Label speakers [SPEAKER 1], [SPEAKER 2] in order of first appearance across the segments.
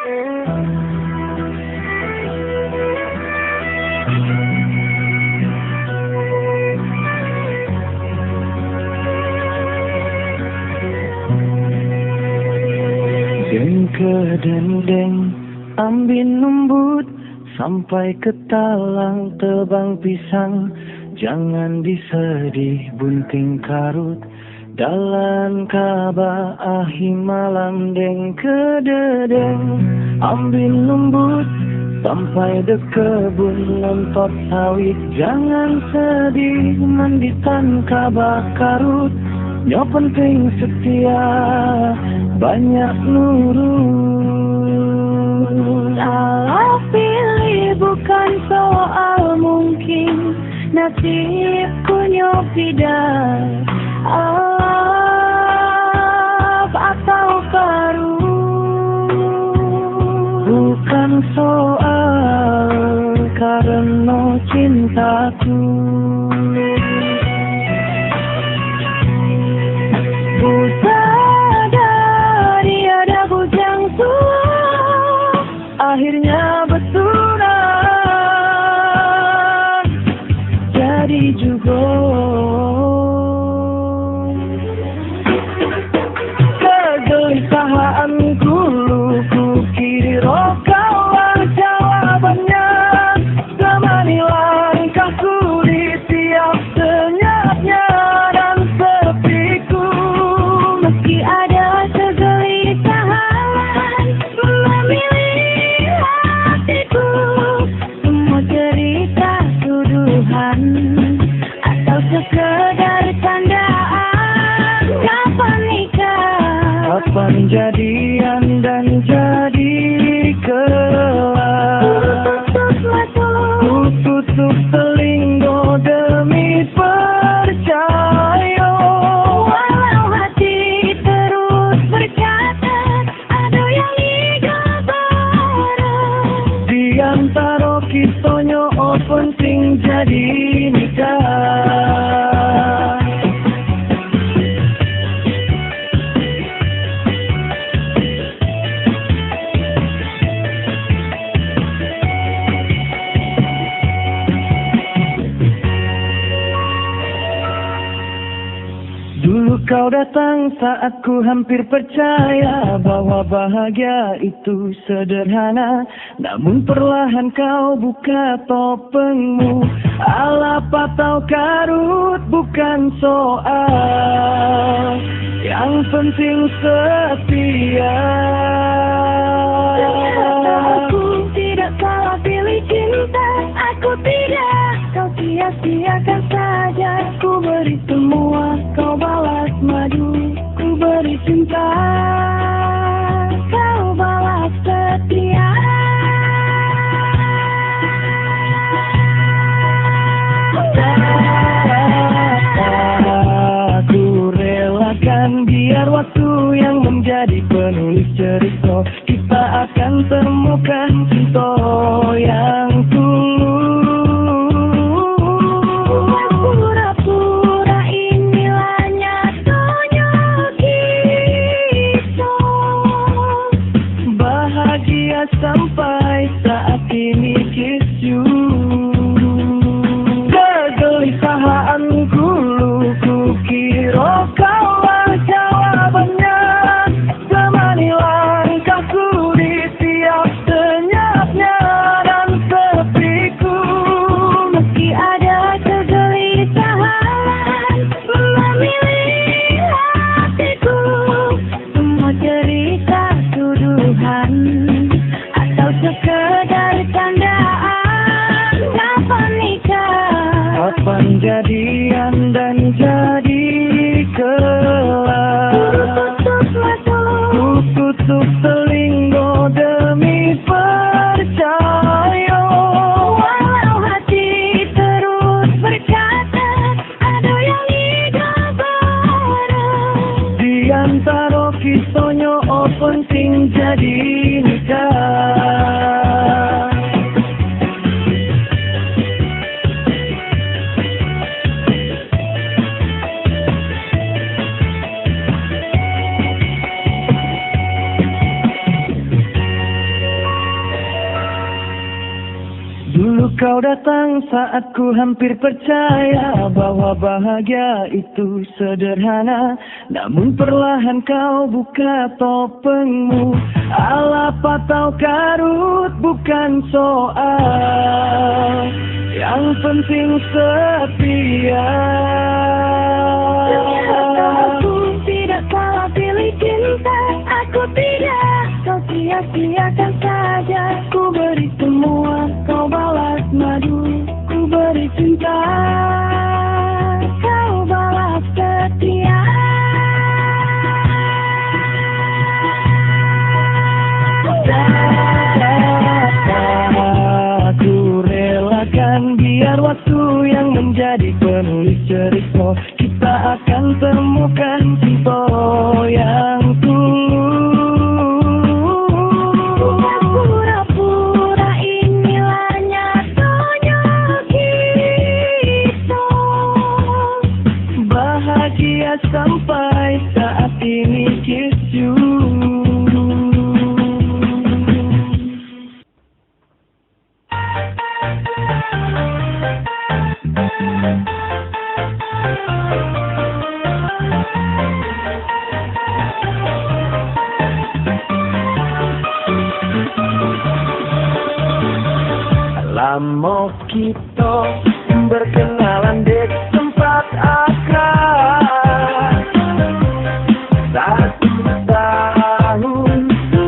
[SPEAKER 1] Deng ke dendeng, ambil numbut, sampai ke talang tebang pisang. Jangan disedih bunting karut, dalan kaba ahi malam. Deng ke dedeng, ambil numbut, sampai de kebun lontot sawit. Jangan sedih manditan kaba karut, nyo penting setia banyak nurut.
[SPEAKER 2] Salah pilih bukan soal mungkin, nasibku nyopidah alaf atau karut.
[SPEAKER 1] Bukan soal karena cintaku, akhirnya betulan jadi juga. Kegelisahanku luku kira kaulah jawabannya. Temani langkahku di tiap senyapnya dan sepiku.
[SPEAKER 2] Meski ada kegelisahan memilih hatiku, semua cerita tuduhan atau sekedar candaan. Kapan nikah?
[SPEAKER 1] Kapan jadian dan jadi kelak? Tutup telinga demi percaya.
[SPEAKER 2] Walau hati terus berkata ada yang digambar.
[SPEAKER 1] Di antara kita nyo penting jadi nikah. Dulu kau datang saat ku hampir percaya bahwa bahagia itu sederhana. Namun perlahan kau buka topengmu. Alap atau karut bukan soal, yang penting setia.
[SPEAKER 2] Aku tidak salah pilih cinta, aku tidak. Kau sia-siakan saja. Ku beri semua, kau balas madu. Ku beri cinta, kau balas setia.
[SPEAKER 1] Aku relakan biar waktu yang menjadi penulis cerita. Kita akan temukan cinta yang tulus.
[SPEAKER 2] Pura-pura inilah nyatanya kita.
[SPEAKER 1] Bahagia sampai saat ini kiss you. Kegelisahanku luku kira kaulah jawabannya. Temani langkahku di tiap senyapnya dan sepiku.
[SPEAKER 2] Meski ada kegelisahan memilih hatiku, semua cerita tuduhan atau sekedar candaan. Kapan nikah?
[SPEAKER 1] Kapan jadian dan jadi kelak? Tutup telinga demi percaya.
[SPEAKER 2] Walau hati terus berkata ada yang digambar.
[SPEAKER 1] Di antara kita nyo penting jadi nikah. Kau datang saat ku hampir percaya bahwa bahagia itu sederhana. Namun perlahan kau buka topengmu. Alap atau karut bukan soal, yang penting setia.
[SPEAKER 2] Aku tidak salah pilih cinta. Aku tidak, kau sia-siakan saja. Ku beri semua, kau balas madu. Ku beri cinta, kau balas setia.
[SPEAKER 1] Aku relakan biar waktu yang menjadi penulis cerita. Kita akan temukan cinta yang
[SPEAKER 2] Bukan pura-pura, inilah nyatanya kita.
[SPEAKER 1] bahagia sampai saat ini kiss you. Lama kita berkenalan di tempat akrab. 1 tahun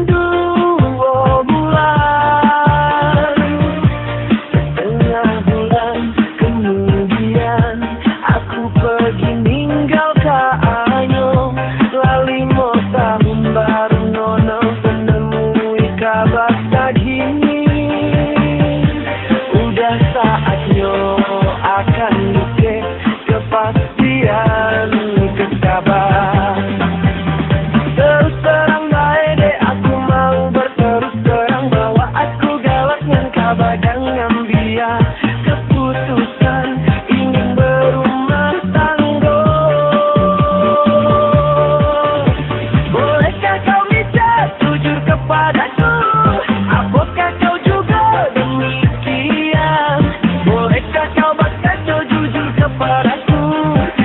[SPEAKER 1] 2 bulan, setengah bulan kemudian aku pergi ninggal kaanyo. Lali mau tahun baru nono menemui kabar gini. Udah saatnya akan nuke kepastian kekabar. Terus terang baik deh, aku mau berterus terang bahwa aku galak dengan kabar dengan biar keputusan ingin berumah tangga. Bolehkah kau bisa jujur kepadaku? Apakah kau juga demikian? Bolehkah kau berkata jujur kepadaku?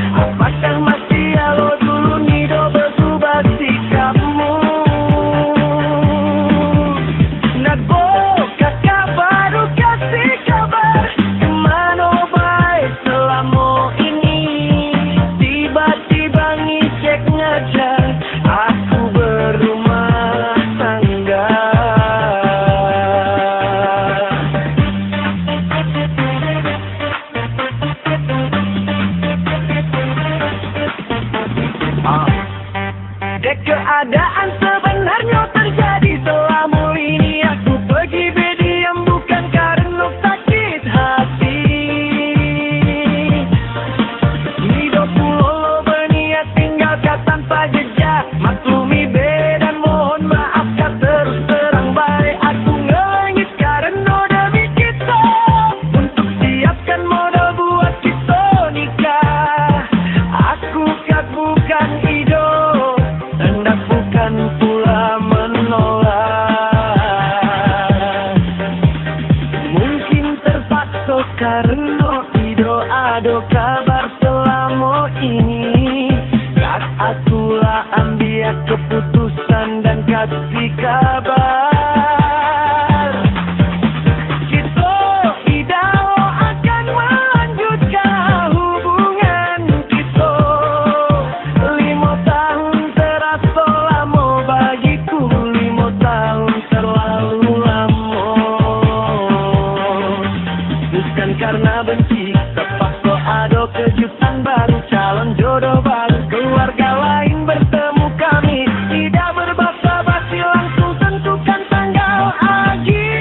[SPEAKER 1] Apakah masih halo dulu nido berubah sikapmu? Nago kakak baru kasih kabar, kemana baik selama ini? Tiba-tiba ngecek ngajar aku berumah tangga. Dek keadaan sebenarnya terjadi selama ini. Aku pergi berdiam bukan karena sakit hati. Hidup pulau berniat tinggalkan tanpa jejak. Maklumi beda mohon maaf kak terus terang baik. Aku ngelengit karena demi kita, untuk siapkan modal buat kita nikah. Aku kak bukan idol, hendak bukan pula menolak. Mungkin terpaksa karena tidak ada kabar selama ini. Kak akulah ambil keputusan dan kasih kabar. Kita tidak akan melanjutkan hubungan kita. 5 tahun terasa lama bagiku, 5 tahun terlalu lama. Bukan karena benci, terpaksa ada kejutan baru. Calon jodoh baru, keluarga lain bertemu kami. Tidak berbasa-basi langsung tentukan tanggal lagi.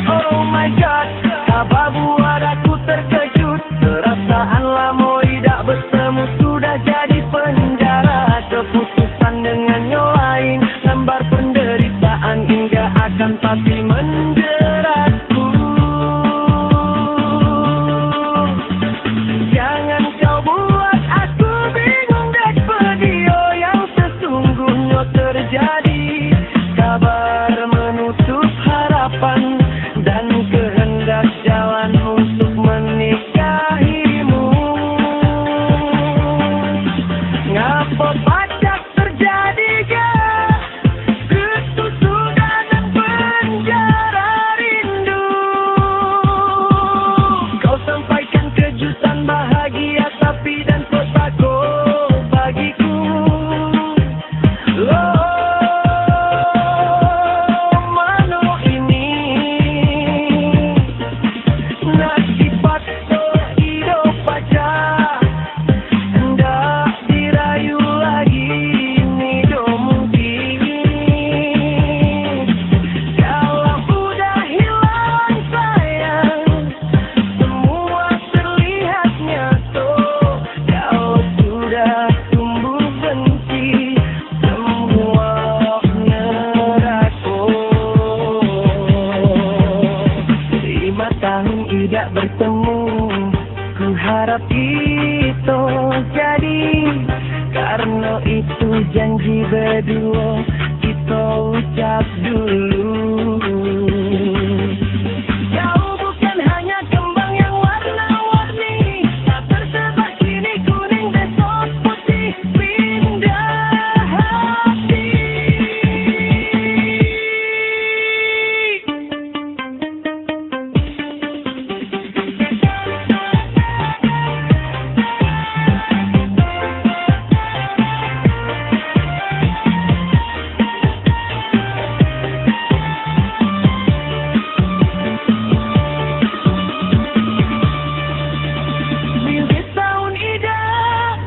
[SPEAKER 1] Oh my God, kabar buat aku terkejut. Perasaan lama tidak bertemu sudah jadi penjara. Keputusan dengan yang lain, lembar penderitaan hingga akan pasti menjeratku. Jangan kau buat aku bingung dek, video yang sesungguhnya terjadi. Kabar menutup harapan, janji berdua kita ucap dulu. Kau bukan hanya kembang yang warna-warni, tak tersebar kini kuning besok putih, pindah hati.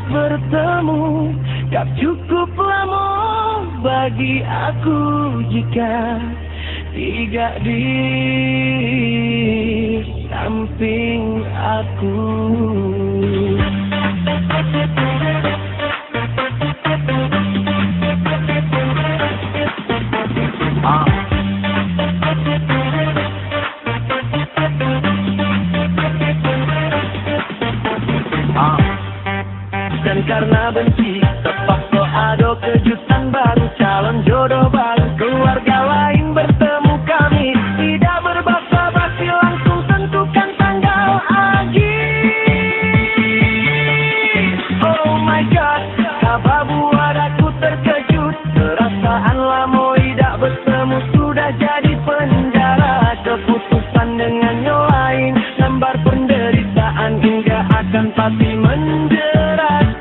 [SPEAKER 1] Bertemu, tak cukup lama bagi aku jika tidak di samping aku. Dan karena benci terpaksa ada kejutan baru, calon jodoh baru, keluarga lain bertemu kami, tidak berbasa-basi langsung tentukan tanggal akhir. Oh my god, kabar buat aku terkejut, perasaan lama tidak bertemu sudah jadi penjara, keputusan dengan yang lain, lembar penderitaan hingga akan pasti menjerat.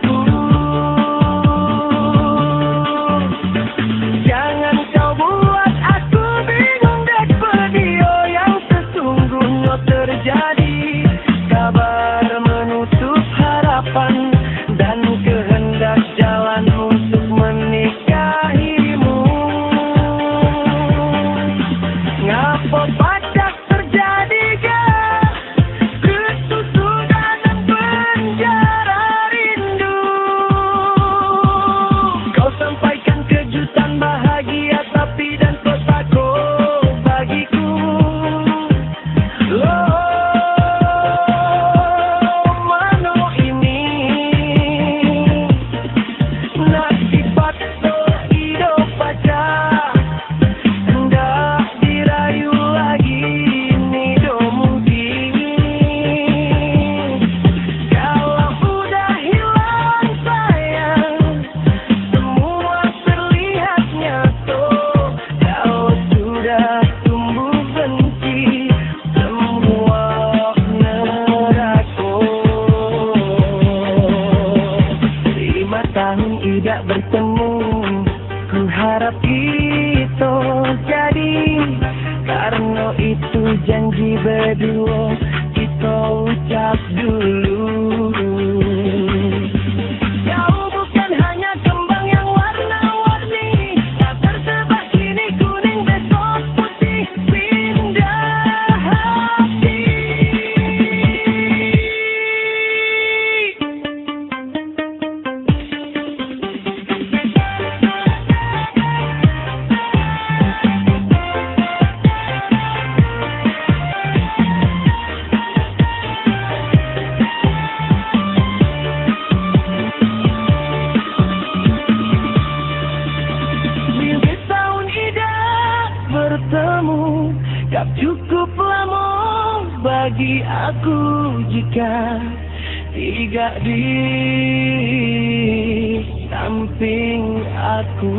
[SPEAKER 1] Dan kehendak jalan untuk menikahimu. Ngapa badak terjadi gak kesusutan dan penjara rindu. Kau sampaikan kejutan bahagia tapi dan petako bagiku. Tidak bertemu, ku harap itu jadi, karena itu janji berdua kita ucap dulu. Kau bukan hanya kembang yang warna-warni, tak tersebar kini kuning besok putih, pindah hati. Bertemu, tak cukup lama bagi aku jika tidak di samping aku.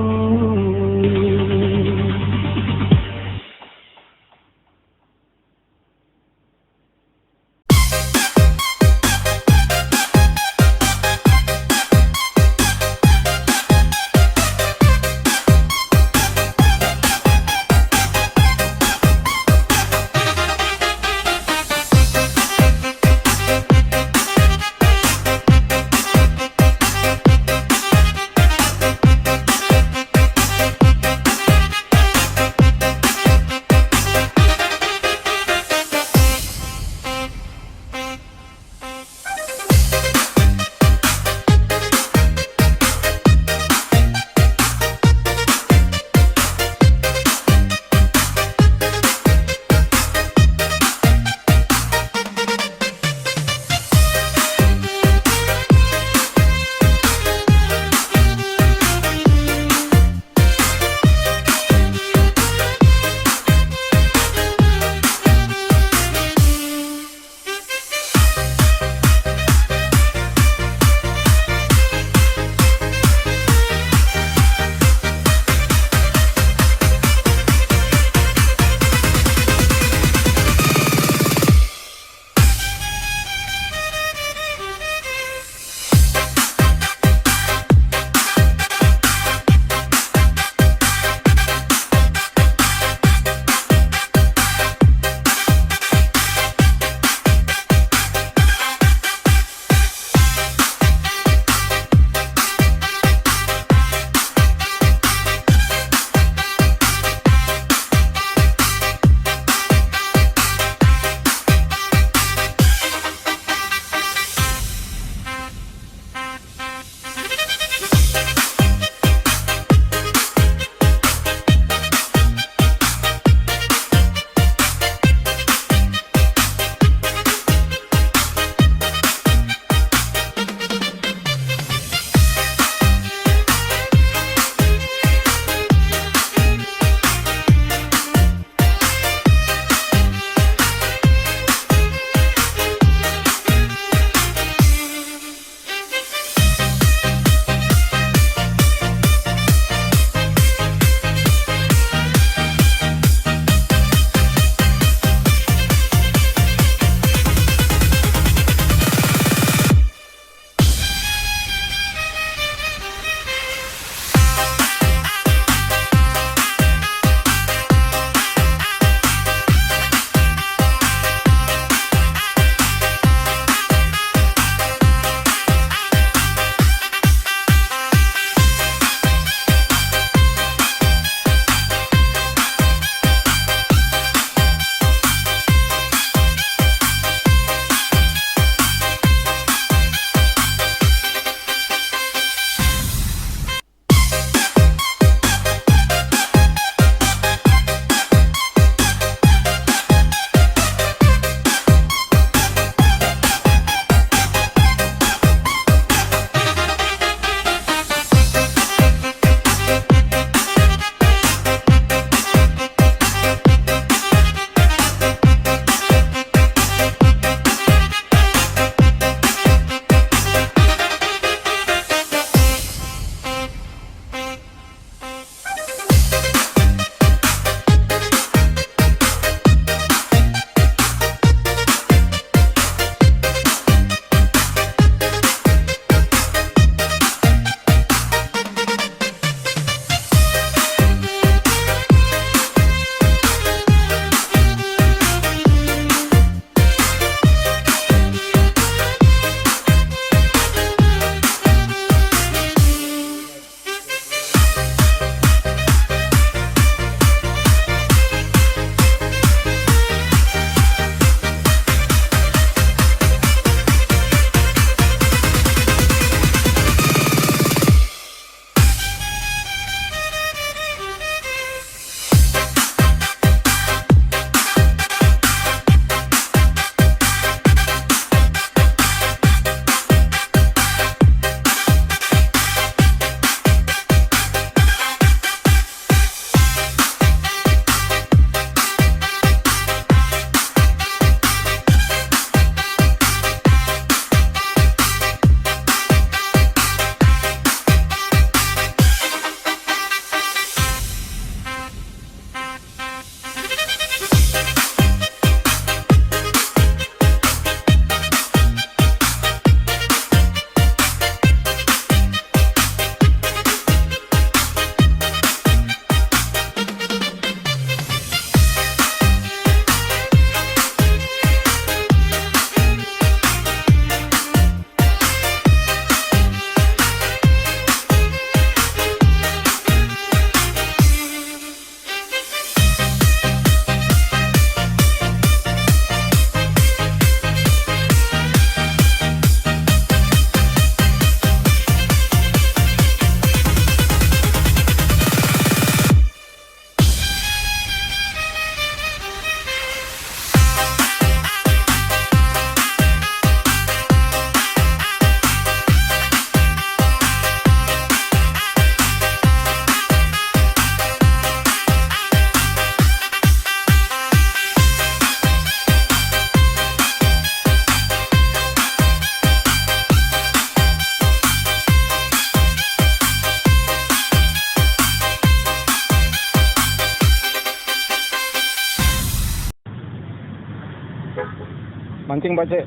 [SPEAKER 3] Mancing Pak Cek.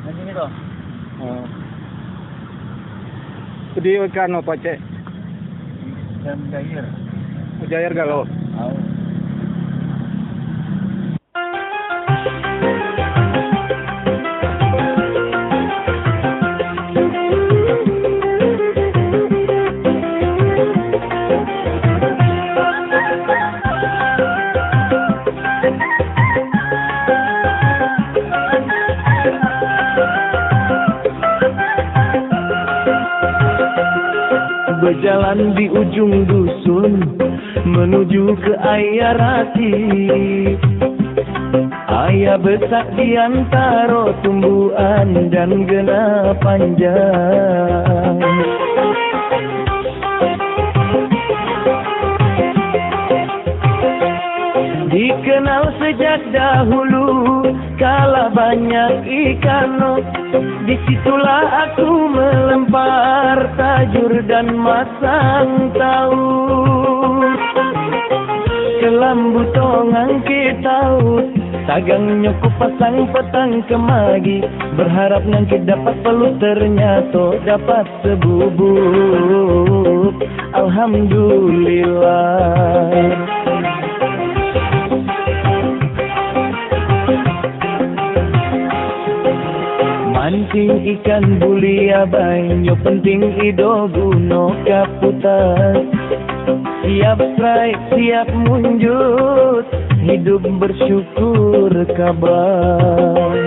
[SPEAKER 4] Mancing itu.
[SPEAKER 3] Oh. Di ikan apa Cek?
[SPEAKER 4] Dan cair.
[SPEAKER 3] Mujair galau.
[SPEAKER 4] Tahu.
[SPEAKER 1] Berjalan di ujung dusun menuju ke Ayah Rati. Ayah besar di antara tumbuhan dan gena panjang. Dikenal sejak dahulu kala banyak ikan. Disitulah aku melempar tajur dan masang taut. Kelambu tongang kita tagang nyokuk pasang petang kemagi. Berharap nangkit dapat pelut, ternyata dapat sebubuk. Alhamdulillah. Mancing ikan bulia banyo penting ido guno kaputas. Siap strike, siap munjut, hidup bersyukur kabar.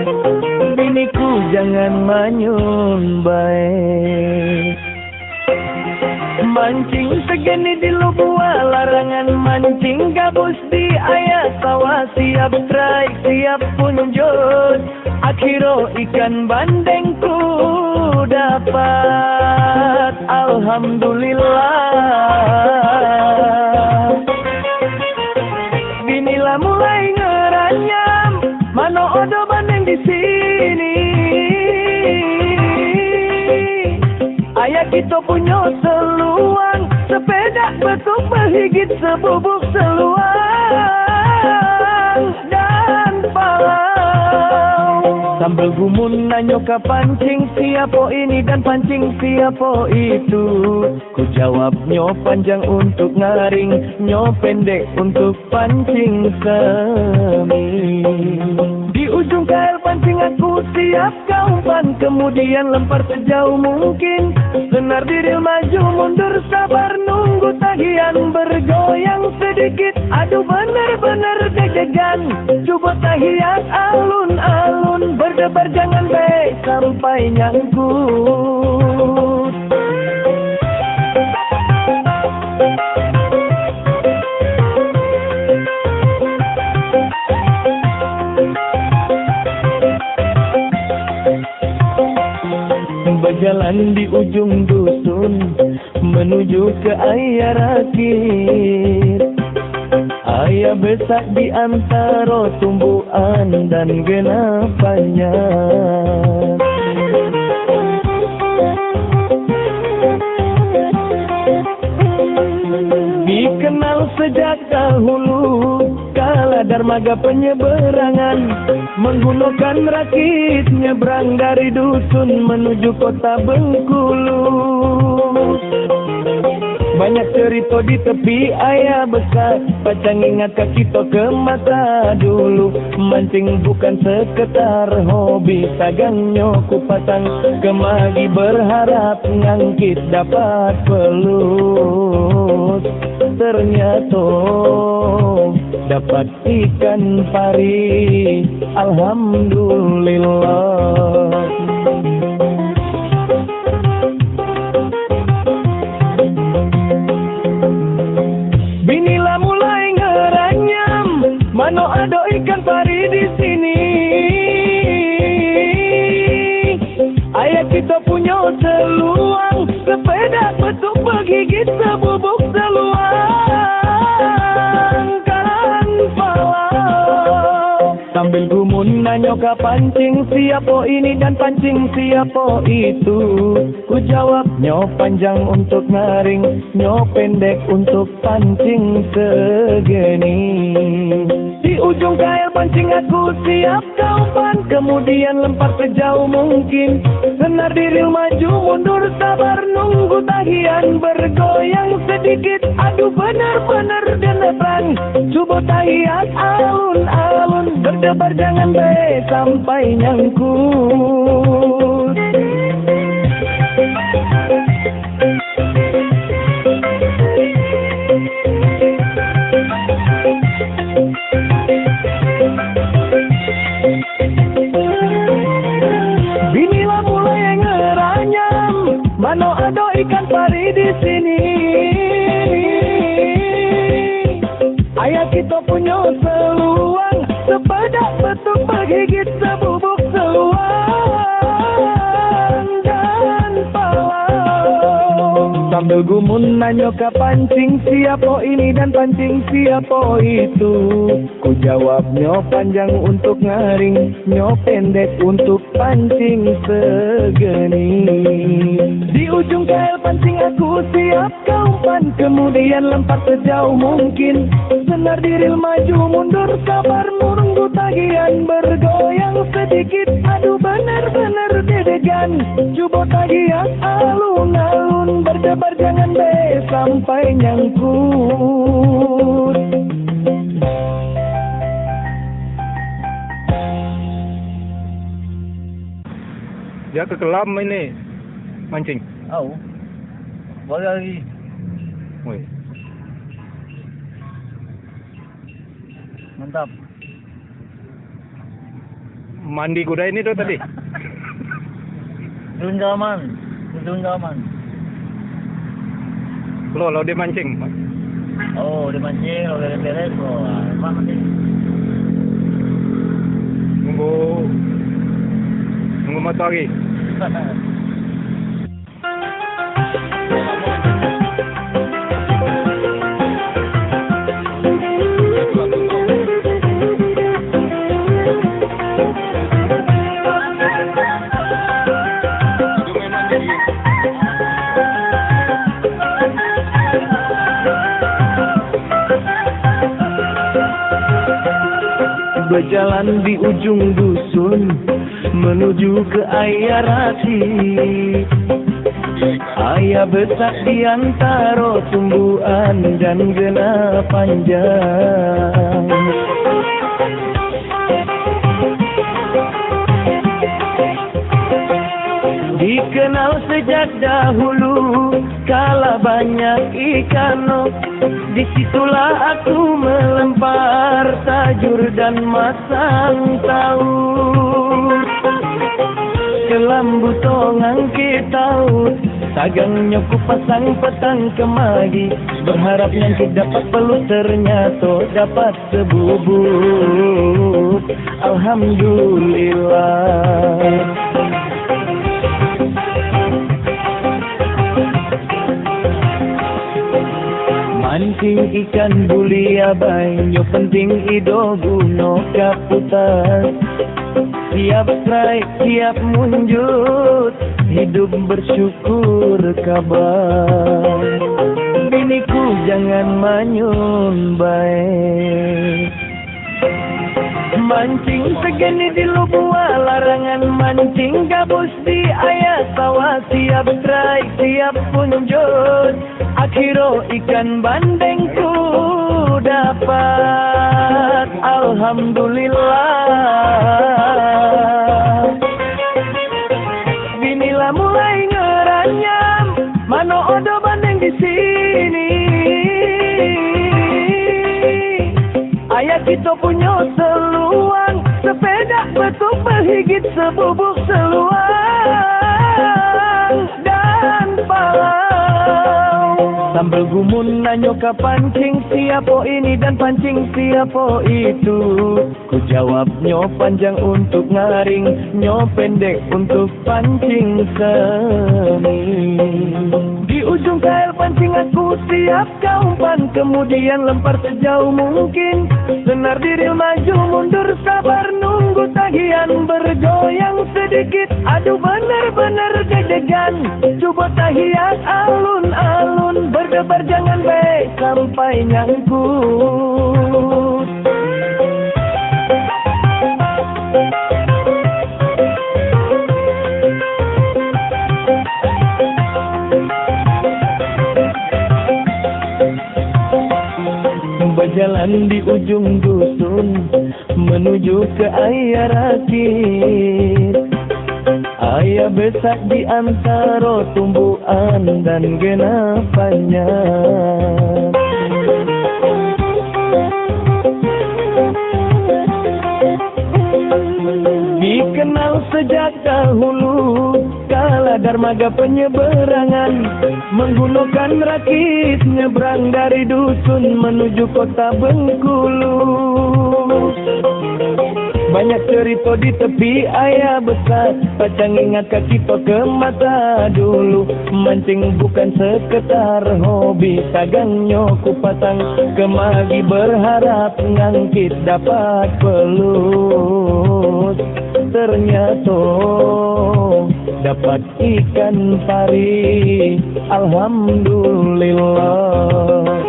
[SPEAKER 1] Biniku jangan manyun baik. Mancing segini di Lubua, larangan mancing gabus di Ayah Sawah. Siap strike, siap punjut, akhiro ikan bandengku dapat. Alhamdulillah. Binilah mulai ngeranyam, mano odo bandeng di sini. Ayah kita punya seluang, sepeda betuk berhigit sebubuk seluang dan palau. Sambil gumun nanyo ke pancing siapa ini dan pancing siapa itu. Ku jawab nyo panjang untuk ngaring, nyo pendek untuk pancing semi. Di ujung kail pancing aku siap kaumpan, kemudian lempar sejauh mungkin. Senar diril maju mundur sabar nunggu tagihan bergoyang sedikit. Aduh bener-bener deg-degan, coba tahian alun-alun. Berdebar jangan baik sampai nyangkut. Berjalan di ujung dusun menuju ke Ayah Rakit. Ayah besar di antara tumbuhan dan genapannya. Dikenal sejak dahulu kala dermaga penyeberangan, menggunakan rakit nyebrang dari dusun menuju kota Bengkulu. Banyak cerita di tepi Ayah besar, pacang ingat ke kita ke masa dulu. Mancing bukan sekedar hobi, sagangnya ku pasang kemagi berharap ngangkit dapat pelut. Ternyata dapat ikan pari, alhamdulillah. Binilah mulai ngeranyam, mano ada ikan pari di sini. Ayah kita punya seluang, sepeda betuk bergigit sebubuk seluang kan palau. Sambil gumun nanyo ke pancing siapa ini dan pancing siapa itu. Ku jawab nyo panjang untuk ngaring, nyo pendek untuk pancing segeni. Di ujung kail pancing aku siap kau umpan, kemudian lempar sejauh mungkin. Senar diril maju mundur sabar nunggu tahian bergoyang sedikit. Aduh benar-benar denetran, coba tahian alun-alun berdebar jangan bae sampai nyangkut. Binilah mulai ngeranyam, mano ado ikan pari di sini. Ayah kita punya seluang, sepadak betuk bergigit sebubuk seluang dan palau. Sambil gumun nanyo ke pancing siapa ini dan pancing siapa itu. Ku jawab nyo panjang untuk ngaring, nyo pendek untuk pancing segeni. Di ujung kail pancing aku siap kau umpan, kemudian lempar sejauh mungkin. Senar diril maju mundur sabar menunggu tagihan bergoyang sedikit. Aduh benar-benar dedegan, coba tagihan alun-alun berdebar jangan be sampai nyangkut.
[SPEAKER 3] Dia ke kelam ini mancing.
[SPEAKER 4] Oh. Boleh lagi.
[SPEAKER 3] Woi.
[SPEAKER 4] Mantap.
[SPEAKER 3] Mandi kuda ini tuh tadi.
[SPEAKER 4] Turun galaman. Turun galaman.
[SPEAKER 3] Lo dia mancing.
[SPEAKER 4] Oh, dia mancing, lo beres-beres, lo. Apa nanti?
[SPEAKER 3] Nunggu matahari.
[SPEAKER 1] Berjalan di ujung dusun menuju ke Ayah Rati. Ayah besar di antara tumbuhan dan gena panjang. Dikenal sejak dahulu kala banyak ikan. Disitulah aku melempar tajur dan masang taut. Kelambu tongang kitaut, sagangnya ku pasang petang kemagi. Berharap nanti dapat pelut, ternyata dapat sebubuk. Alhamdulillah. Mancing ikan bulia banyo penting ido guno kaputas. Siap strike, siap munjut, hidup bersyukur kabar. Biniku jangan manyun baik. Mancing segini di Lubua, larangan mancing gabus di Ayah Sawah. Siap strike, siap punjut, akhiro ikan bandengku dapat. Alhamdulillah. Binilah mulai ngeranyam, mano odo bandeng di sini. Ayah kita punya seluang, sepeda betuk berhigit sebubuk seluang dan palau. Sambil gumun nanyo ke pancing siapa ini dan pancing siapa itu. Ku jawab nyo panjang untuk ngaring, nyo pendek untuk pancing seni. Di ujung kail pancing aku siap kau umpan, kemudian lempar sejauh mungkin. Senar diril maju mundur sabar nunggu tagihan bergoyang sedikit. Aduh benar-benar deg-degan, coba tahian alun-alun berdebar jangan baik sampai nyangkut. berjalan di ujung dusun menuju ke air rakit. Ayah besak di antara tumbuhan dan genapannya. Dikenal sejak dahulu kala dermaga penyeberangan, menggunakan rakit nyebrang dari dusun menuju kota Bengkulu. Banyak cerita di tepi ayah besar, pacang ingat kaki ke mata dulu. Mancing bukan sekedar hobi, tagangnya ku pasang kemari berharap ngangkit dapat pelut. Ternyata dapat ikan pari, alhamdulillah.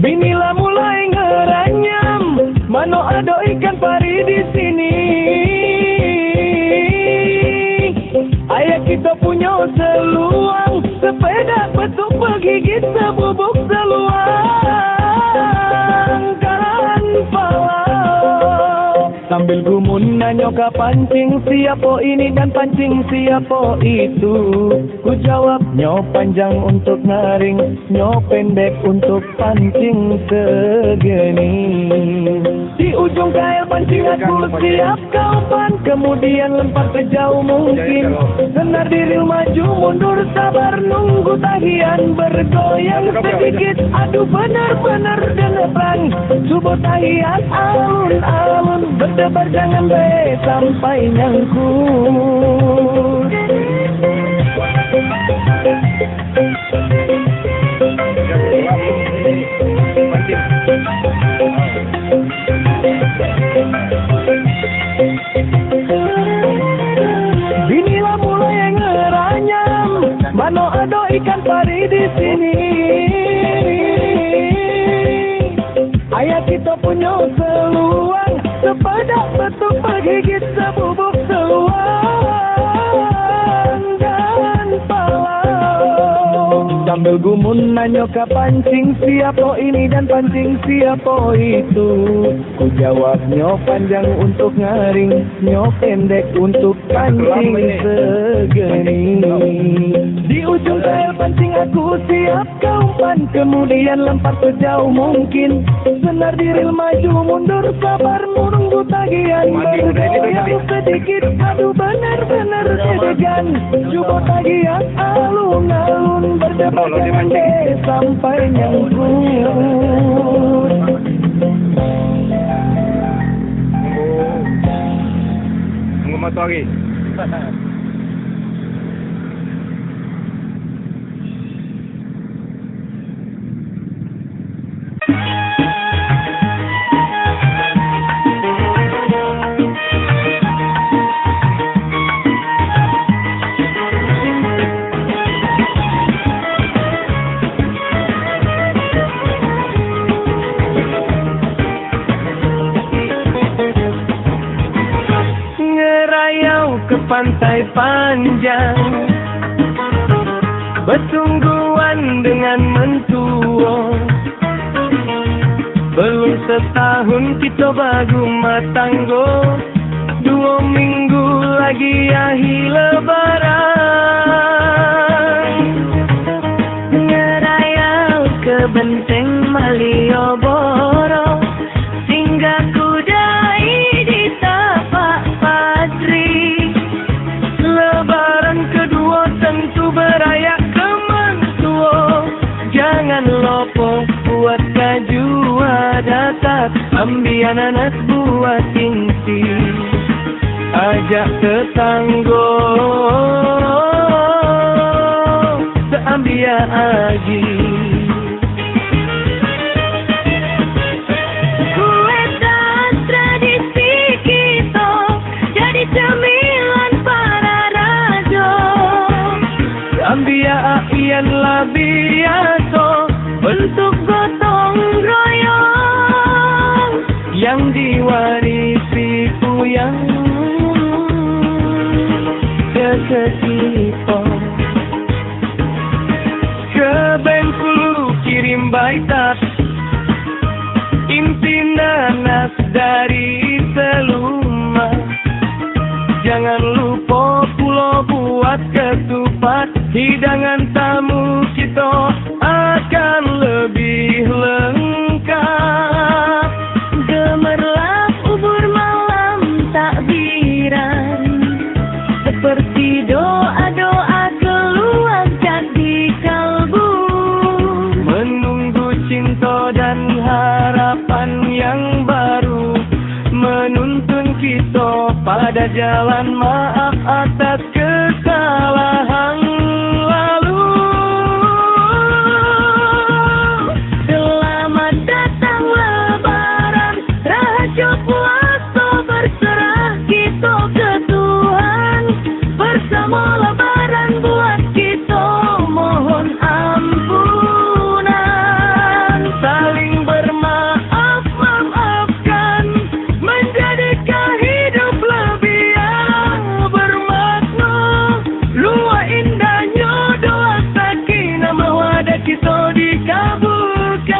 [SPEAKER 1] Binilah mulai ngeranyam, mano ada ikan pari di sini. Ayah kita punya seluang, sepeda betuk bergigit sebubuk seluang kan palau. Sambil gumun nanya ke pancing siapa ini dan pancing siapa itu. Ku jawab nyo panjang untuk naring, nyo pendek untuk pancing segeni. Di ujung kail pancing aku siap kaupan, kemudian lempar sejauh mungkin. Senar diri maju mundur sabar nunggu tahian bergoyang sedikit. Aduh benar-benar dengeran, subuh tahian alun-alun berdebar jangan be sampai nyangkut. Binilah mulai ngeranyam, mano ada ikan pari di sini. Ayah kita punya seluang, sepeda betuk bergigit sebubuk seluang dan palau. Sambil gumun nanya ke pancing siapa ini dan pancing siapa itu. Ku jawab nyo panjang untuk ngaring, nyo pendek untuk pancing segeni. Di ujung kail pancing aku siap kaupan, kemudian lempar sejauh mungkin. Senar diri maju mundur sabar menunggu tagihan bergoyang sedikit. Aduh benar-benar dedegan, coba tagihan alun-alun berdebar jangan deh sampai nyangkut.
[SPEAKER 3] Nunggu matahari.
[SPEAKER 1] Ke pantai panjang, bersungguhan dengan mentua. Belum setahun kita baru matanggo, 2 minggu lagi akhir lebaran. Ngerayau ke benteng Malioboro, singgah kudai di tapak Padri. Lebaran kedua tentu berayak ke mentua. Jangan lupa buat kaju datat, ambil anak buat kinti. Ajak tetangga seambia aji. Kue dan tradisi kita jadi cemilan para raja. Ambia aian lah biasa bentuk gotong royong yang diwarisi kuyang. Kekasih Jangan lupa pulo buat ketupat, hidangan tamu kita akan lebih lengkap.
[SPEAKER 2] Gemerlap ubur malam takbiran, seperti doa-doa keluar di kalbu.
[SPEAKER 1] Menunggu cinta dan harapan yang baru, menuntun kita pada jalan maaf atas kesalahan lalu.
[SPEAKER 2] Selamat datang lebaran, rahasia puasa berserah kita ke Tuhan. Bersama lebaran buat kita mohon ampunan.
[SPEAKER 1] Saling bermaaf, maafkan, menjadikan hidup lebih bermakna. Luar indahnya doa sakinah mawadah kita dikabulkan.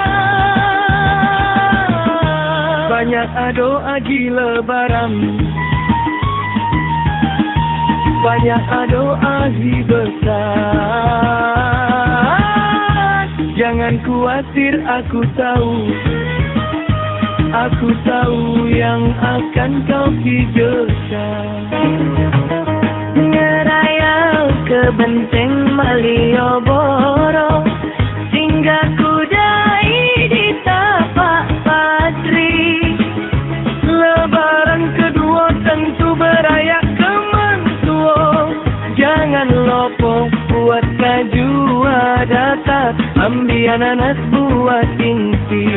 [SPEAKER 1] Banyak doa di lebaran, banyak doa di besar. Jangan khawatir, aku tahu yang akan kau pikirkan.
[SPEAKER 2] Ngerayau ke benteng Malioboro, singgah kudai di tapak Padri.
[SPEAKER 1] Lebaran kedua tentu berayak ke Mentua. Jangan lupa buat kaju datar, ambil nanas buat inti,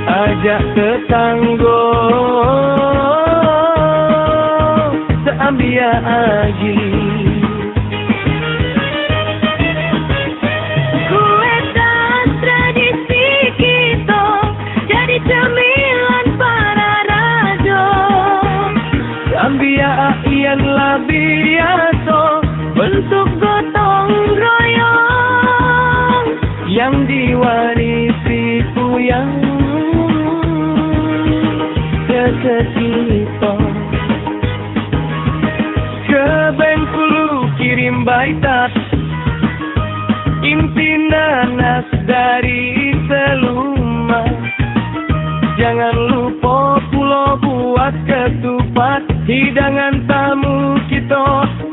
[SPEAKER 1] ajak tetangga seambia aji.
[SPEAKER 2] Kue dan tradisi kita jadi cemilan para raja.
[SPEAKER 1] Seambia ianlah biasa bentuk gotong royong yang diwarisi puyang kita. Ke Bengkulu kirim baitat, inti nanas dari Seluma. Jangan lupa pulo buat ketupat, hidangan tamu kita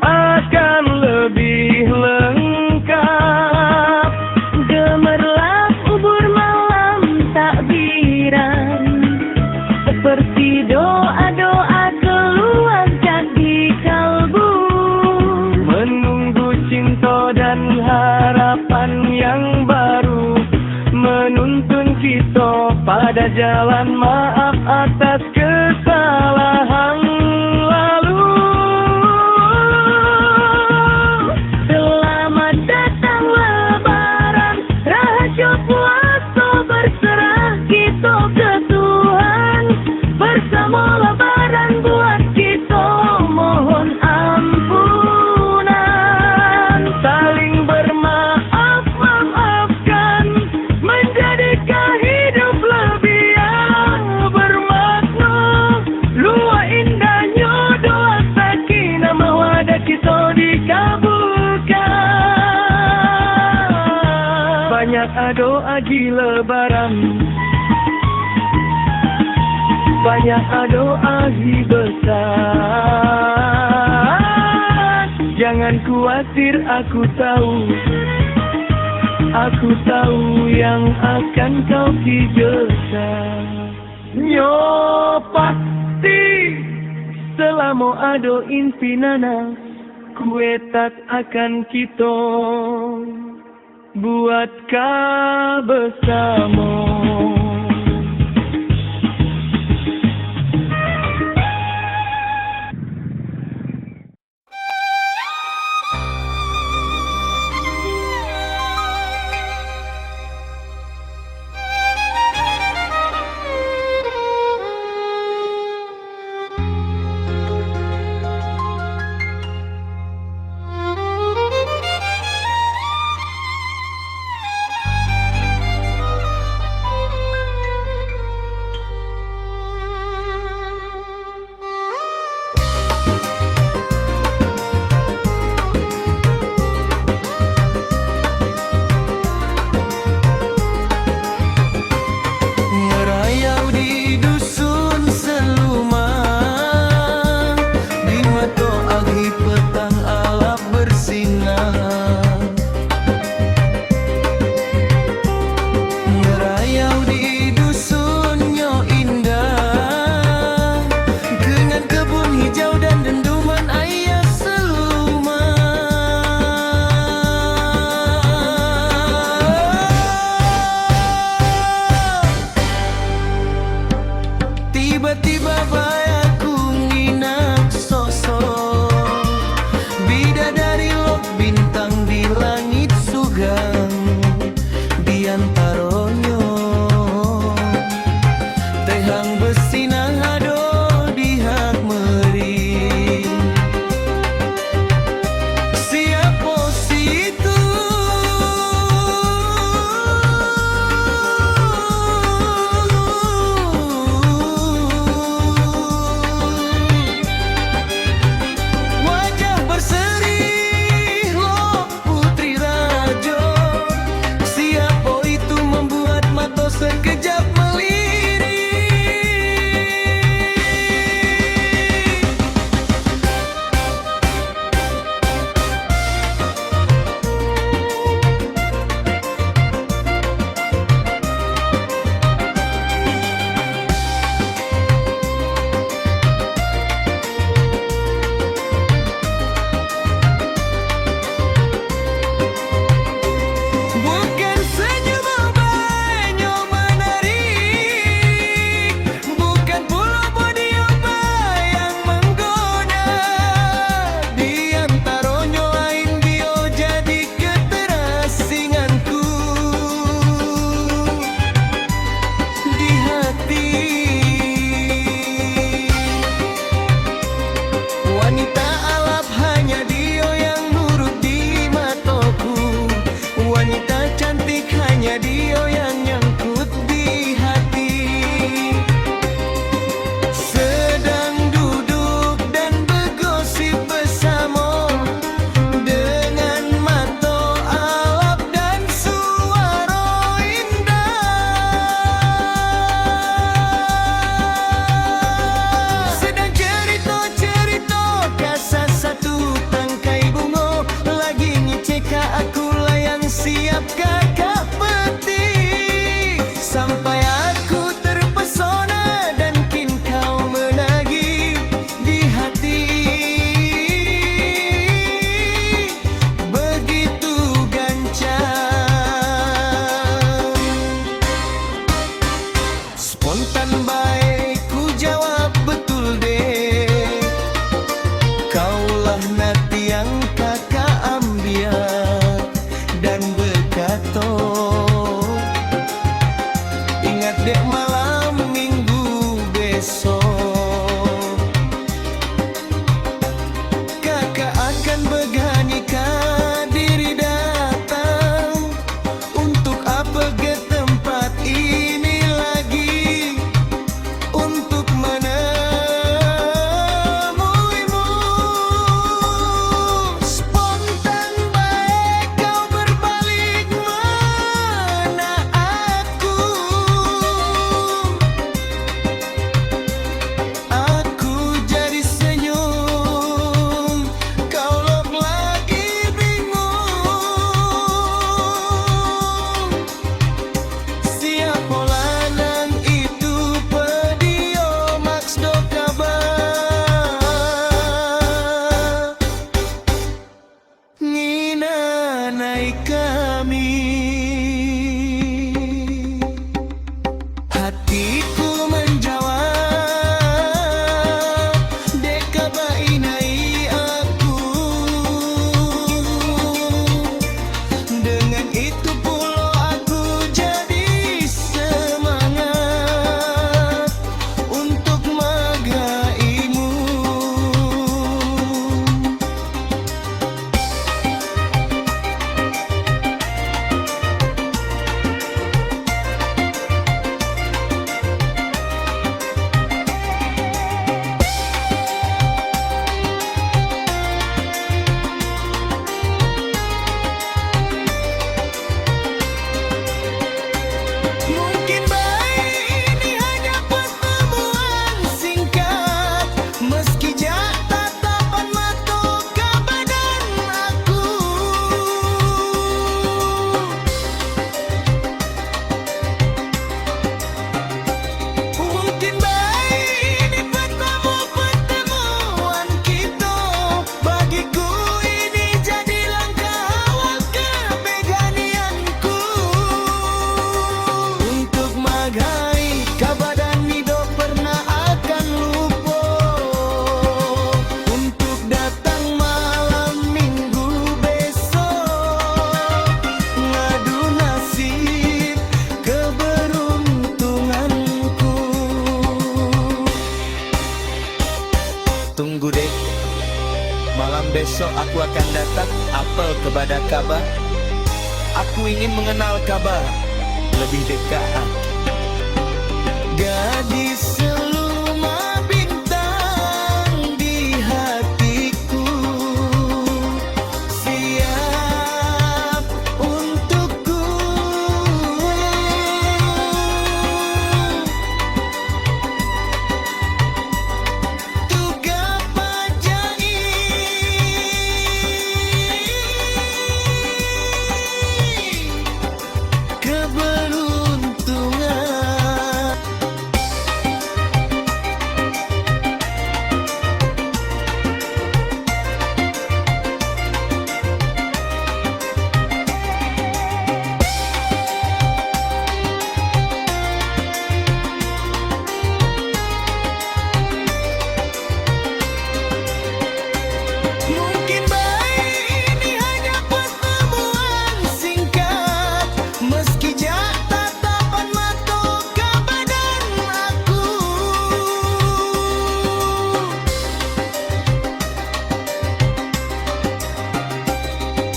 [SPEAKER 1] akan lebih lengkap.
[SPEAKER 2] Gemerlap ubur malam takbiran, seperti doa-doa keluar di kalbu.
[SPEAKER 1] Menunggu cinta dan harapan yang baru, menuntun kita pada jalan maaf atas kesalahan lalu.
[SPEAKER 2] Selamat datang lebaran, rahasia puasa berserah kita ke Tuhan. Bersama lebaran buat kita mohon ampunan.
[SPEAKER 1] Saling bermaaf, maafkan, menjadikan hidup lebih bermakna. Luar indahnya doa sakinah mawadah kita dikabulkan. Banyak doa di lebaran, banyak doa di besar. Jangan khawatir, aku tahu yang akan kau pikirkan. Yo pasti selama ado impinana, kue tak akan kita buat bersama.
[SPEAKER 5] warnai kami. Hatiku menjawab, deka bainai aku. Dengan itu pula aku jadi semangat untuk magaimu. Mungkin baik ini hanya pertemuan singkat, meski jak tatapan mata ke badan aku. Mungkin baik ini pertemuan kita, bagiku ini jadi langkah awal kebeganianku. Untuk magai kabadan hidup pernah akan lupa, untuk datang malam minggu besok, ngadu nasib keberuntunganku. Tunggu deh, malam besok aku akan datang apel kepada kabar. Aku ingin mengenal kabar lebih dekat. Gadis seluma bintang di hatiku, siap untukku. Tuga pajai keberuntungan. Mungkin baik ini hanya pertemuan singkat, meski jak tatapan mata ke badan aku.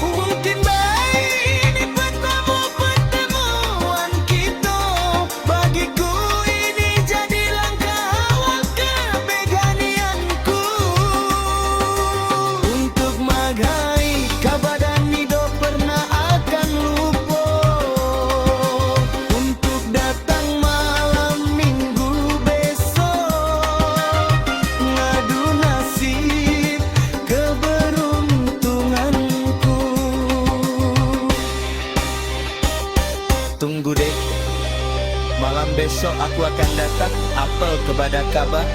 [SPEAKER 5] Mungkin baik ini pertemuan kita, bagiku ini jadi langkah awal kebeganianku. Untuk magai kabadan hidup pernah akan lupa, untuk datang malam minggu besok, ngadu nasib keberuntunganku. Tunggu deh, malam besok aku akan datang apel kepada kabar.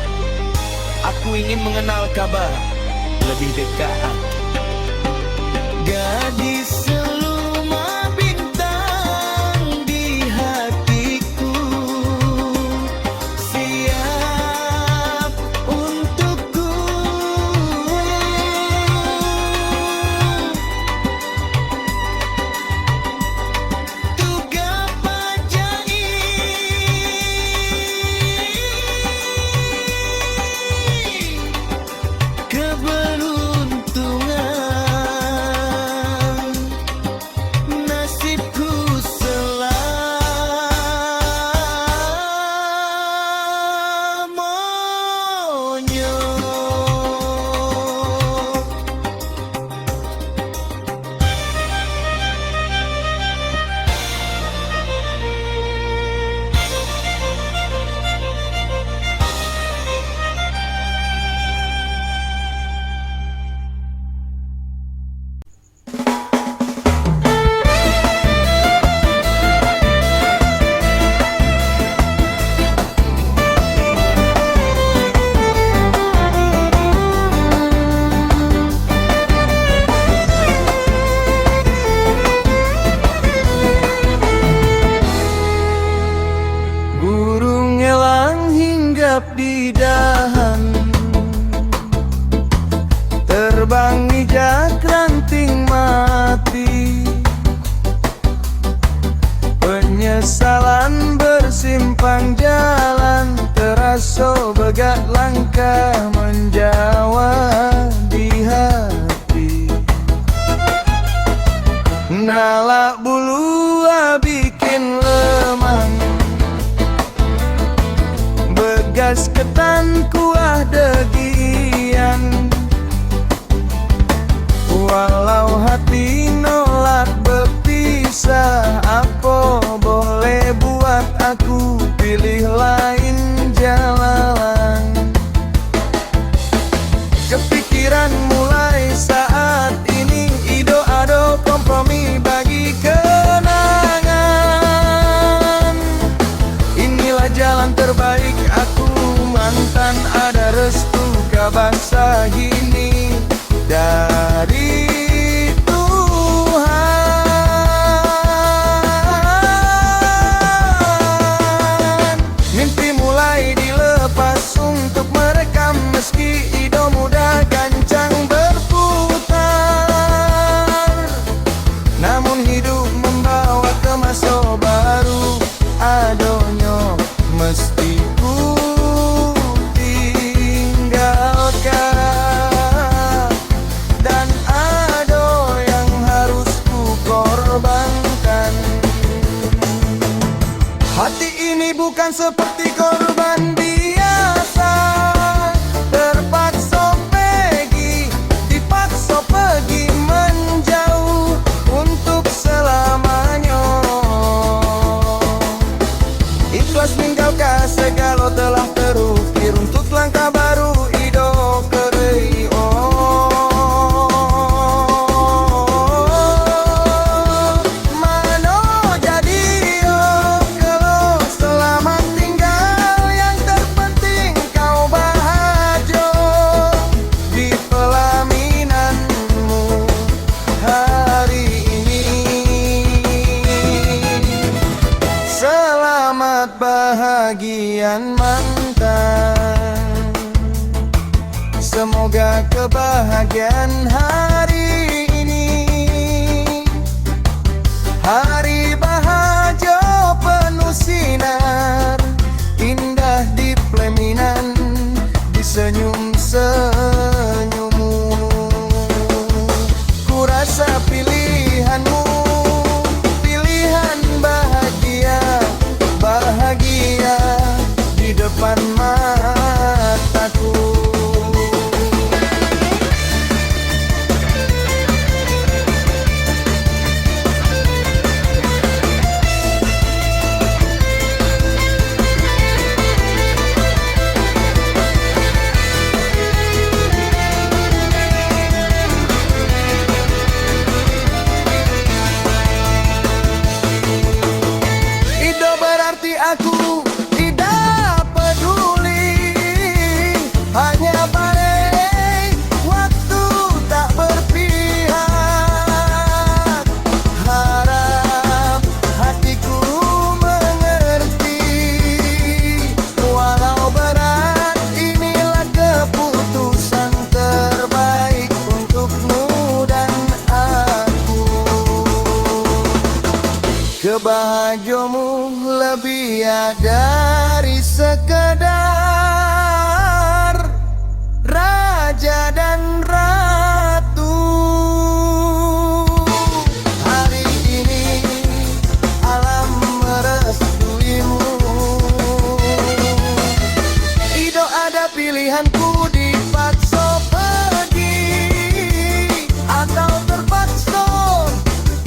[SPEAKER 5] Aku ingin mengenal kabar lebih dekat. Gadis seluma bintang di hatiku, siap untukku. Tuga pajai keberuntungan. Nalak bulu bikin lemang, begas ketan kuah degian. Walau hati nolak berpisah, apa boleh buat aku pilih lain jalan. Kepikiran mulai saat ini, ido-ado kompromi bagi kenangan. Inilah jalan terbaik aku, mantan ada restu kabasa ini dari Tuhan. Mimpi mulai dilepas untuk merekam, meski ido mudah gancang berputar. Namun hidup membawa ke masa baru, adonyo mesti ku tinggalkan. Dan ado yang harus ku korbankan. Hati ini bukan seperti korban biasa, terpaksa pergi, dipaksa pergi menjauh untuk selamanya. Ikhlas meninggalkan segala telah terukir untuk langkah baru ido kerei. Mano jadi kalau selamat tinggal, yang terpenting kau bahagia di pelaminanmu hari ini. Selamat bahagian mantan, semoga kebahagiaan hari ini hari bahagia penuh sinar, indah di pelaminan, di senyum-senyummu. Ku rasa pilihanmu pilihan bahagia, bahagia di depan mataku. Ido berarti aku tidak peduli, hanya badai waktu tak berpihak. Harap hatiku mengerti, walau berat inilah keputusan terbaik untukmu dan aku. Kebahagiaanmu lebih dari sekedar raja dan ratu. Hari ini alam merestuimu. Ido ada pilihanku, dipaksa pergi atau terpaksa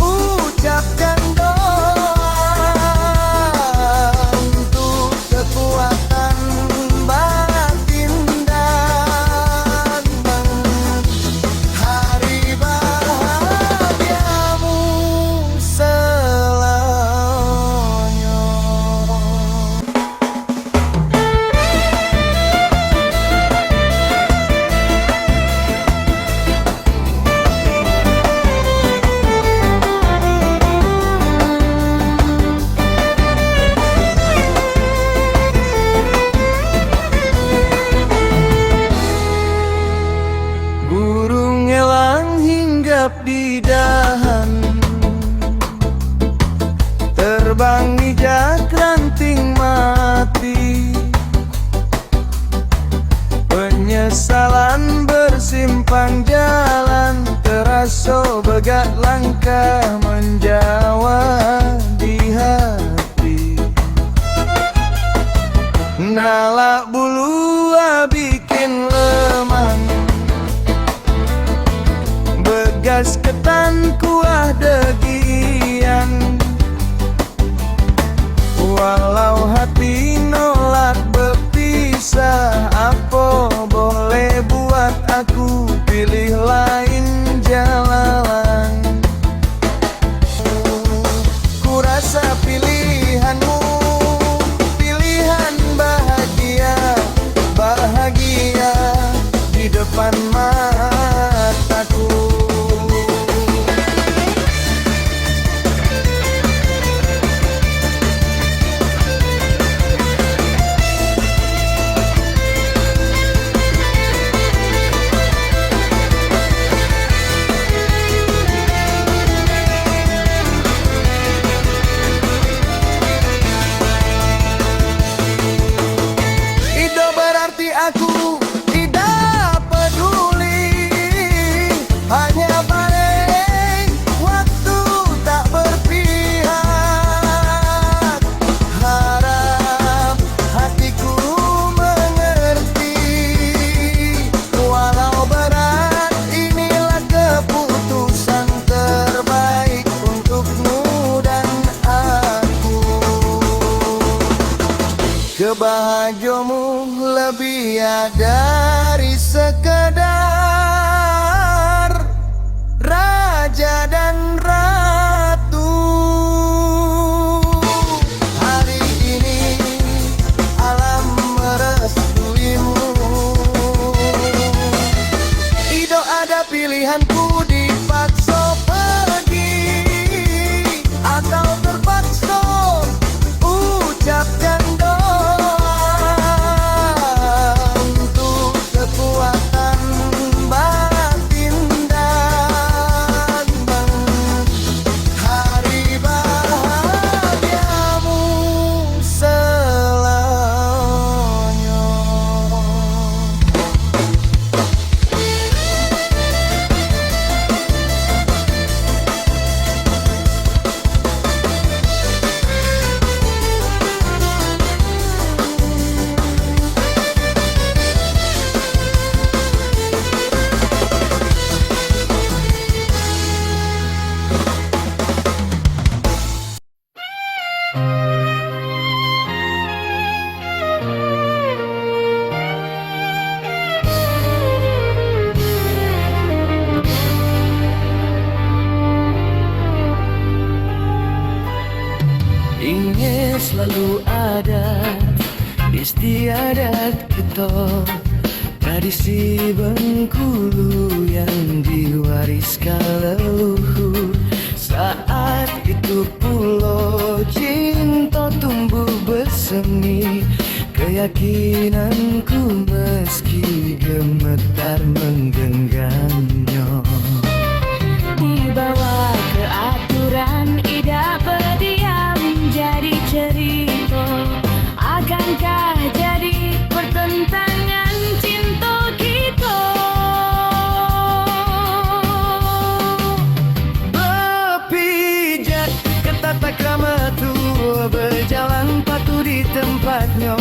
[SPEAKER 5] ucapkan kekuatan batin dan hari bahagiamu selamanya. Burung elang hinggap di dahan, terbang bijak ranting mati. Penyesalan bersimpang jalan, terasa raso begat langkah menjawab di hati. Nalak bulu bikin lemah, begas ketan kuah degian. Walau hati nolak berpisah, apa boleh buat aku pilih lain jalan. Ku rasa pilihanmu pilihan bahagia, bahagia di depan mataku. Aku tidak peduli, hanya paling waktu tak berpihak. Harap hatiku mengerti, walau berat inilah keputusan terbaik untukmu dan aku. Kebahagiaanmu lebih dari sekedar raja dan ratu. Hari ini alam merestuimu. Ido ada pilihanku, dipaksa pergi atau terpaksa ucapkan
[SPEAKER 1] ingin selalu ada istiadat kita, tradisi Bengkulu yang diwariskan leluhur. Saat itu pulau cinta tumbuh bersemi, keyakinanku meski gemetar menggenggamnya.
[SPEAKER 2] Dibawa ke aturan ida berdiam jadi cerita, akankah jadi pertentangan cinta kita?
[SPEAKER 1] Berpijak ke tata krama tua, berjalan patuh di tempatnya.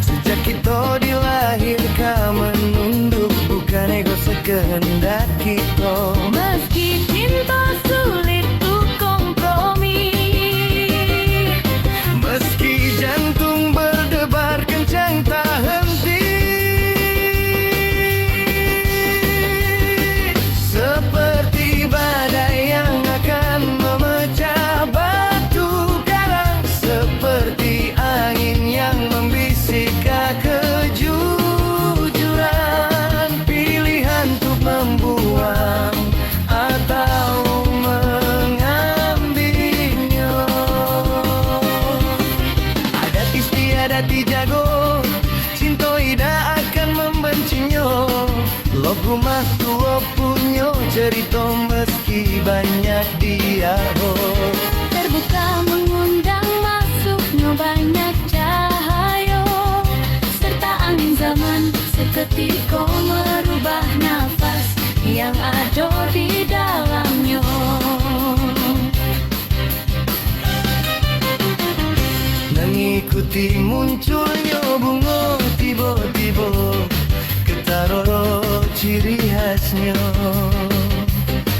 [SPEAKER 1] Sejak kita dilahirkan menunduk, bukan ego sekehendak kita.
[SPEAKER 2] Meski cinta sulit untuk kompromi,
[SPEAKER 1] meski jantung berdebar kencang tak henti, seperti badai yang akan memecah batu karang, seperti angin yang membisik kejujuran. Pilihan untuk membuang atau mengambilnya. Adat istiadat dijago, cinta tidak akan membencinya. Lok rumah tua punya cerita meski banyak diaho.
[SPEAKER 2] terbuka mengundang masuknya banyak cahaya, serta angin zaman seketika merubah nafas yang ada di dalamnya.
[SPEAKER 1] Mengikuti munculnya bunga tiba-tiba ketaro ciri khasnya.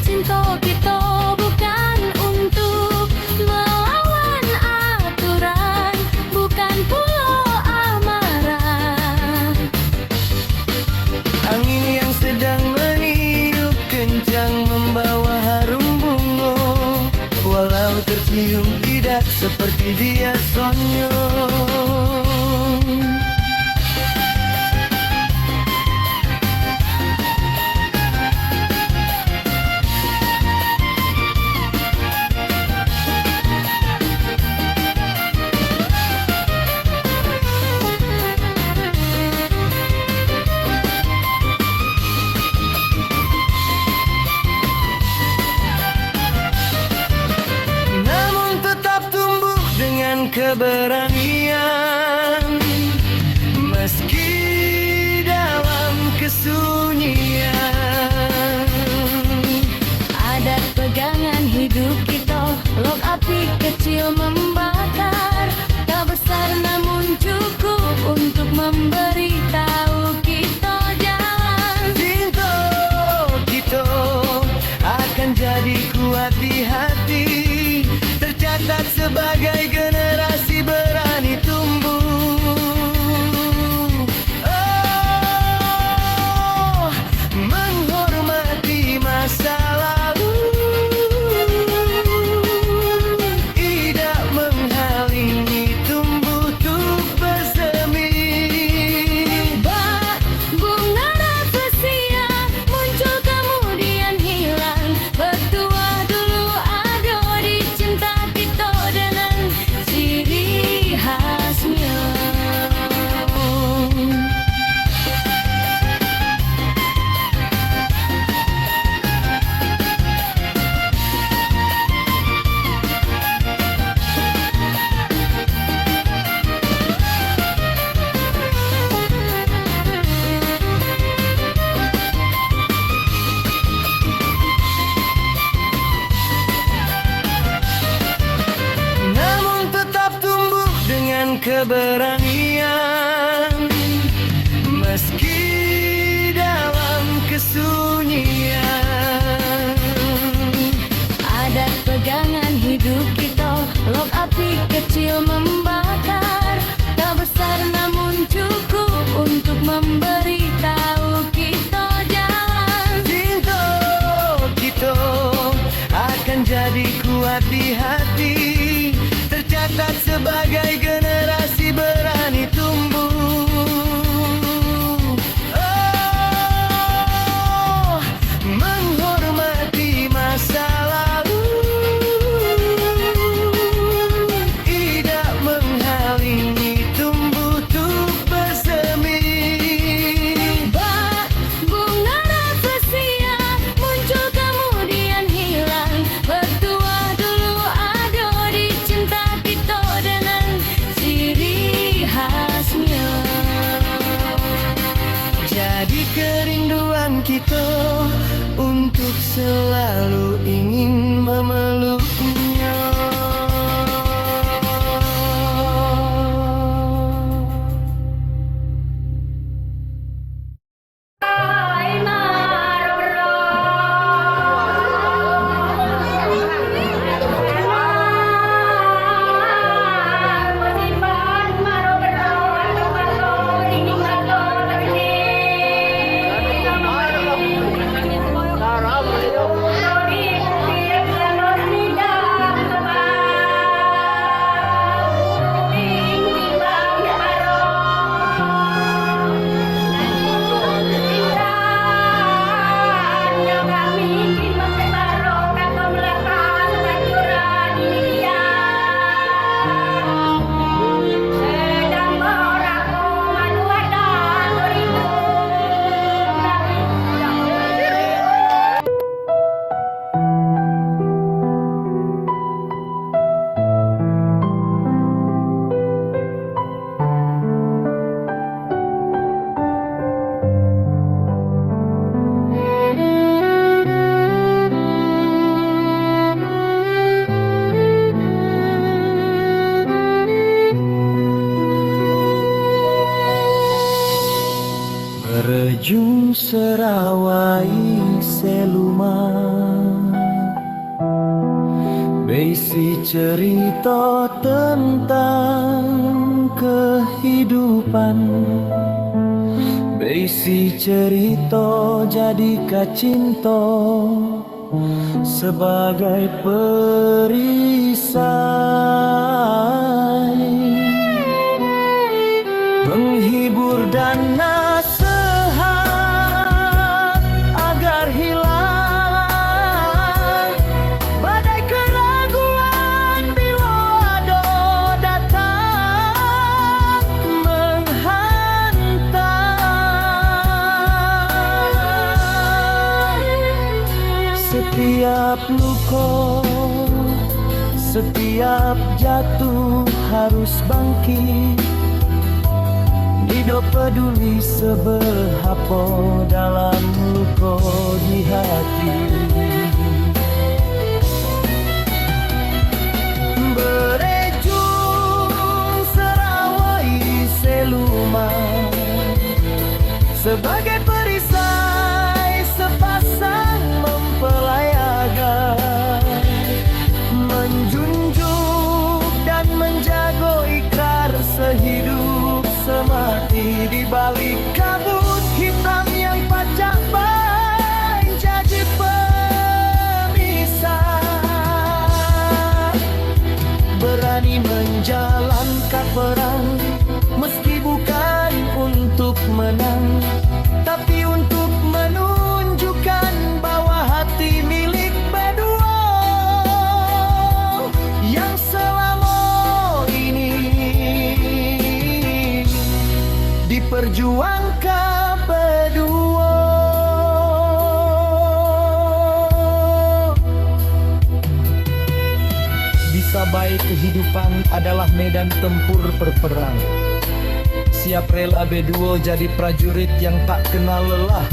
[SPEAKER 2] Cinta kita bukan untuk melawan aturan, bukan pula amarah.
[SPEAKER 1] Angin yang sedang meniup kencang membawa harum bunga, walau tercium tidak seperti biasanya. Keberanian meski dalam kesunyian.
[SPEAKER 2] Adat pegangan hidup kita, log api kecil membakar, tak besar namun cukup untuk memberitahu kita jalan.
[SPEAKER 1] Cinta kita akan jadi kuat di hati, tercatat sebagai generasi berani tumbuh. Oh, menghormati masa lalu, tidak menghalangi tumbuh tuk bersemi.
[SPEAKER 2] Bunga rahasia muncul kemudian hilang, bertuah dulu ada di cinta kita dengan ciri khasnya.
[SPEAKER 1] Namun tetap tumbuh dengan keberanian meski dalam kesunyian.
[SPEAKER 2] Adat pegangan hidup kita, log api kecil membakar, tak besar namun cukup untuk memberitahu kita jalan.
[SPEAKER 1] Cinta kita akan jadi kuat di hati, tercatat sebagai generasi berani tumbuh. Oh, menghormati masa lalu, tidak menghalangi tumbuh tuk bersemi.
[SPEAKER 2] Bunga rahasia muncul kemudian hilang, bertuah dulu ada di cinta kita dengan
[SPEAKER 5] Berisi cerita tentang kehidupan, berisi cerita jadi kacinta sebagai perisai, menghibur dan nasihat agar hilang badai keraguan bila ado datang menghantam. Setiap luka, setiap jatuh harus bangkit. Hidup peduli seberapa dalam luka di hati. Berejung serawai seluman sebagai perisai sepasang mempelai agak, menjunjung dan menjaga ikrar sehidup semati di balik kabut hitam yang pacak menjadi pemisah. Berani menjalankan perang meski bukan untuk menang, tapi untuk menunjukkan bahwa hati milik berdua yang selama ini diperjuangkan berdua. Bisa baik kehidupan adalah medan tempur berperang. Siap rela berdua jadi prajurit yang tak kenal lelah,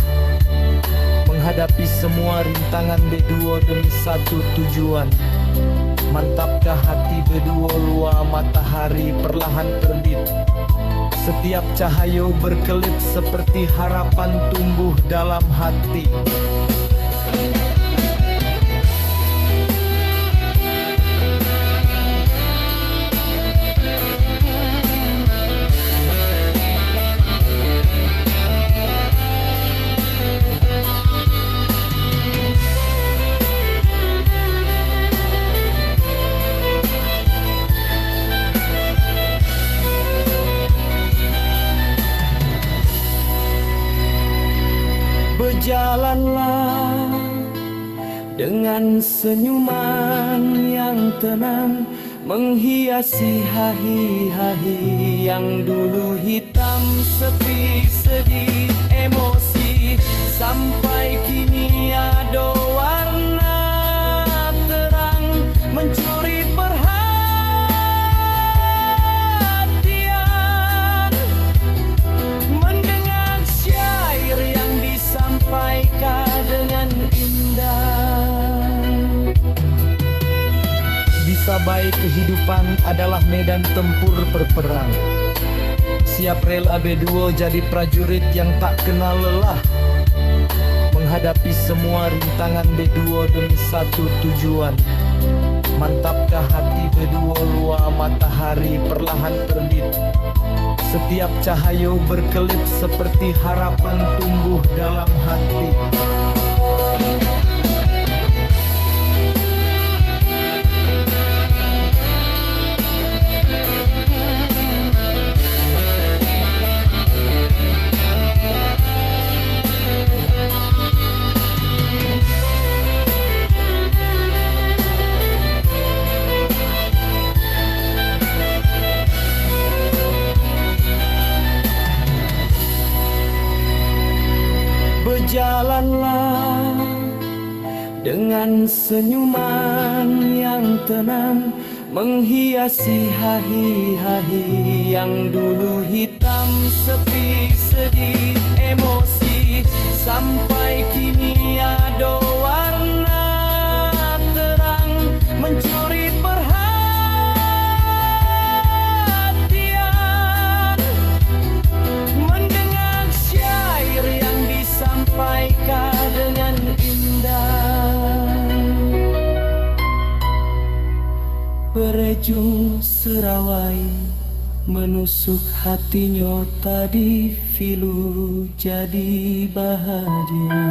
[SPEAKER 5] menghadapi semua rintangan berdua demi satu tujuan. Mantapkah hati berdua luar matahari perlahan terbit, setiap cahaya berkelip seperti harapan tumbuh dalam hati. Berjalanlah dengan senyuman yang tenang, menghiasi hari-hari yang dulu hitam, sepi, sedih, emosi, sampai kini ada warna terang mencuri perhatian, mendengar syair yang disampaikan dengan indah. Bisa baik kehidupan adalah medan tempur berperang. Siap rela berdua jadi prajurit yang tak kenal lelah, menghadapi semua rintangan berdua demi satu tujuan. Mantapkah hati berdua luar matahari perlahan terbit, setiap cahaya berkelip seperti harapan tumbuh dalam hati. Berjalanlah dengan senyuman yang tenang, menghiasi hari-hari yang dulu hitam, sepi, sedih, emosi, sampai kini ada warna terang mencuri perhatian, mendengar syair yang disampaikan dengan indah. ujung serawai, menusuk hatinya tadi filu jadi bahagia.